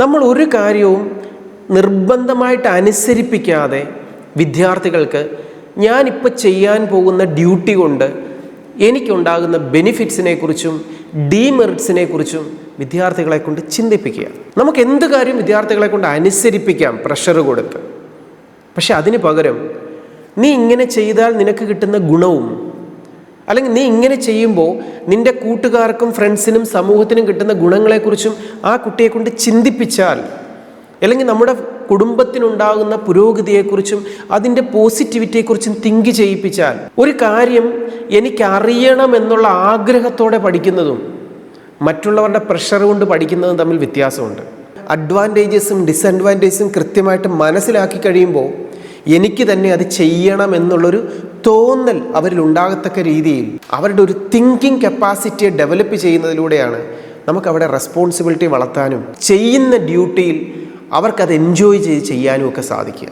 നമ്മൾ ഒരു കാര്യവും നിർബന്ധമായിട്ട് അനുസരിപ്പിക്കാതെ വിദ്യാർത്ഥികൾക്ക് ഞാനിപ്പോൾ ചെയ്യാൻ പോകുന്ന ഡ്യൂട്ടി കൊണ്ട് എനിക്കുണ്ടാകുന്ന ബെനിഫിറ്റ്സിനെ കുറിച്ചും ഡീമെറിറ്റ്സിനെ കുറിച്ചും വിദ്യാർത്ഥികളെ കൊണ്ട് ചിന്തിപ്പിക്കുക. നമുക്ക് എന്ത് കാര്യം വിദ്യാർത്ഥികളെ കൊണ്ട് അനുസരിപ്പിക്കാം പ്രഷർ കൊടുത്ത്. പക്ഷെ അതിന് പകരം നീ ഇങ്ങനെ ചെയ്താൽ നിനക്ക് കിട്ടുന്ന ഗുണവും, അല്ലെങ്കിൽ നീ ഇങ്ങനെ ചെയ്യുമ്പോൾ നിൻ്റെ കൂട്ടുകാർക്കും ഫ്രണ്ട്സിനും സമൂഹത്തിനും കിട്ടുന്ന ഗുണങ്ങളെക്കുറിച്ചും ആ കുട്ടിയെ കൊണ്ട് ചിന്തിപ്പിച്ചാൽ, അല്ലെങ്കിൽ നമ്മുടെ കുടുംബത്തിനുണ്ടാകുന്ന പുരോഗതിയെക്കുറിച്ചും അതിൻ്റെ പോസിറ്റിവിറ്റിയെക്കുറിച്ചും തിങ്ക് ചെയ്യിപ്പിച്ചാൽ, ഒരു കാര്യം എനിക്കറിയണം എന്നുള്ള ആഗ്രഹത്തോടെ പഠിക്കുന്നതും മറ്റുള്ളവരുടെ പ്രഷർ കൊണ്ട് പഠിക്കുന്നതും തമ്മിൽ വ്യത്യാസമുണ്ട്. അഡ്വാൻറ്റേജസും ഡിസഡ്വാൻറ്റേജസും കൃത്യമായിട്ട് മനസ്സിലാക്കി കഴിയുമ്പോൾ എനിക്ക് തന്നെ അത് ചെയ്യണം എന്നുള്ളൊരു തോന്നൽ അവരിൽ ഉണ്ടാകത്തക്ക രീതിയിൽ അവരുടെ ഒരു തിങ്കിങ് കപ്പാസിറ്റിയെ ഡെവലപ്പ് ചെയ്യുന്നതിലൂടെയാണ് നമുക്കവിടെ റെസ്പോൺസിബിലിറ്റി വളർത്താനും ചെയ്യുന്ന ഡ്യൂട്ടിയിൽ അവർക്കത് എൻജോയ് ചെയ്ത് ചെയ്യാനും ഒക്കെ സാധിക്കുക.